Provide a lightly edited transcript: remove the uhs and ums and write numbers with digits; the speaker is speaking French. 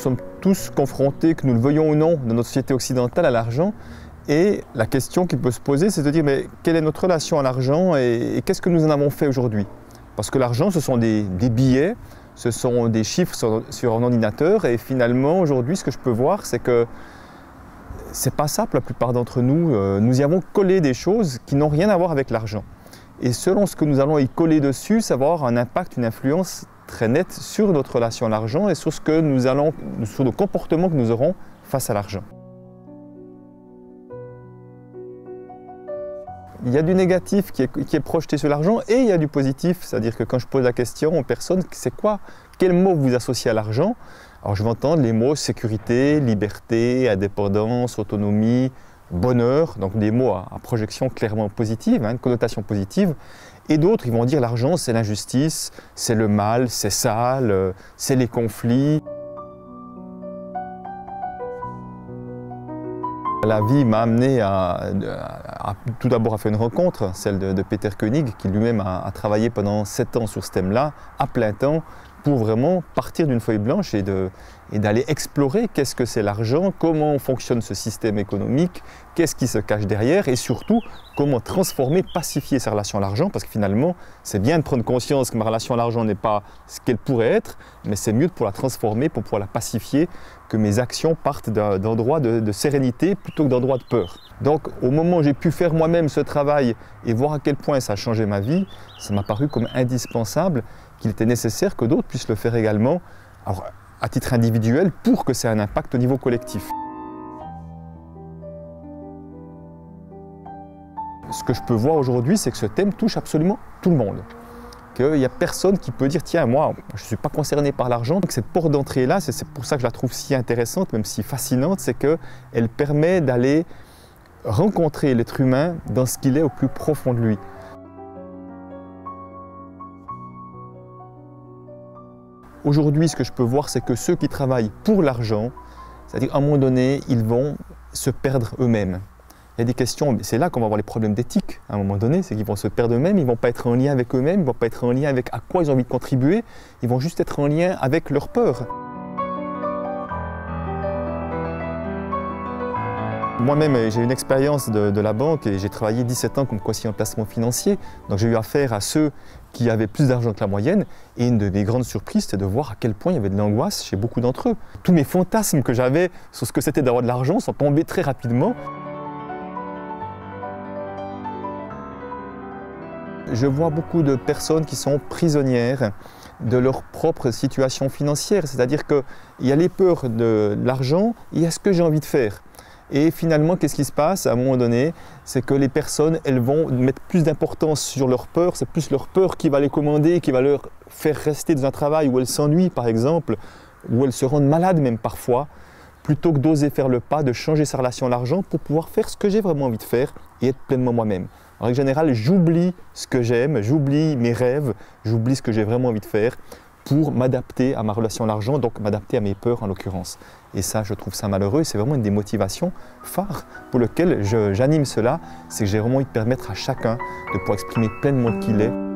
sommes tous confrontés, que nous le veuillons ou non, dans notre société occidentale à l'argent. Et la question qui peut se poser, c'est de dire mais quelle est notre relation à l'argent et qu'est-ce que nous en avons fait aujourd'hui? Parce que l'argent, ce sont des billets, ce sont des chiffres sur un ordinateur et finalement aujourd'hui ce que je peux voir c'est que c'est pas ça pour la plupart d'entre nous. Nous y avons collé des choses qui n'ont rien à voir avec l'argent. Et selon ce que nous allons y coller dessus, ça va avoir un impact, une influence très nette sur notre relation à l'argent et sur sur le comportement que nous aurons face à l'argent. Il y a du négatif qui est projeté sur l'argent et il y a du positif, c'est-à-dire que quand je pose la question aux personnes, c'est quoi, quels mots vous associez à l'argent? Alors je vais entendre les mots sécurité, liberté, indépendance, autonomie, bonheur, donc des mots à projection clairement positive, une connotation positive. Et d'autres, ils vont dire l'argent, c'est l'injustice, c'est le mal, c'est sale, c'est les conflits. La vie m'a amené tout d'abord à faire une rencontre, celle de Peter Koenig, qui lui-même a travaillé pendant 7 ans sur ce thème-là, à plein temps, pour vraiment partir d'une feuille blanche et d'aller explorer qu'est-ce que c'est l'argent, comment fonctionne ce système économique, qu'est-ce qui se cache derrière et surtout comment transformer, pacifier sa relation à l'argent parce que finalement c'est bien de prendre conscience que ma relation à l'argent n'est pas ce qu'elle pourrait être, mais c'est mieux pour la transformer, pour pouvoir la pacifier, que mes actions partent d'endroits de sérénité plutôt que d'endroits de peur. Donc au moment où j'ai pu faire moi-même ce travail et voir à quel point ça a changé ma vie, ça m'a paru comme indispensable qu'il était nécessaire que d'autres puissent le faire également, alors, à titre individuel, pour que ça ait un impact au niveau collectif. Ce que je peux voir aujourd'hui, c'est que ce thème touche absolument tout le monde. Qu'il n'y a personne qui peut dire « Tiens, moi, je ne suis pas concerné par l'argent ». Cette porte d'entrée-là, c'est pour ça que je la trouve si intéressante, même si fascinante, c'est qu'elle permet d'aller rencontrer l'être humain dans ce qu'il est au plus profond de lui. Aujourd'hui, ce que je peux voir, c'est que ceux qui travaillent pour l'argent, c'est-à-dire à un moment donné, ils vont se perdre eux-mêmes. Il y a des questions, c'est là qu'on va avoir les problèmes d'éthique à un moment donné, c'est qu'ils vont se perdre eux-mêmes, ils ne vont pas être en lien avec eux-mêmes, ils ne vont pas être en lien avec à quoi ils ont envie de contribuer, ils vont juste être en lien avec leur peur. Moi-même, j'ai une expérience de la banque et j'ai travaillé 17 ans comme conseiller en placement financier. Donc j'ai eu affaire à ceux qui avaient plus d'argent que la moyenne. Et une de mes grandes surprises, c'était de voir à quel point il y avait de l'angoisse chez beaucoup d'entre eux. Tous mes fantasmes que j'avais sur ce que c'était d'avoir de l'argent sont tombés très rapidement. Je vois beaucoup de personnes qui sont prisonnières de leur propre situation financière. C'est-à-dire qu'il y a les peurs de l'argent et il y a ce que j'ai envie de faire. Et finalement, qu'est-ce qui se passe à un moment donné? C'est que les personnes, elles vont mettre plus d'importance sur leur peur. C'est plus leur peur qui va les commander, qui va leur faire rester dans un travail où elles s'ennuient, par exemple, où elles se rendent malades même parfois, plutôt que d'oser faire le pas, de changer sa relation à l'argent pour pouvoir faire ce que j'ai vraiment envie de faire et être pleinement moi-même. En règle générale, j'oublie ce que j'aime, j'oublie mes rêves, j'oublie ce que j'ai vraiment envie de faire pour m'adapter à ma relation à l'argent, donc m'adapter à mes peurs en l'occurrence. Et ça, je trouve ça malheureux, c'est vraiment une des motivations phares pour lesquelles j'anime cela, c'est que j'ai vraiment envie de permettre à chacun de pouvoir exprimer pleinement qui il est.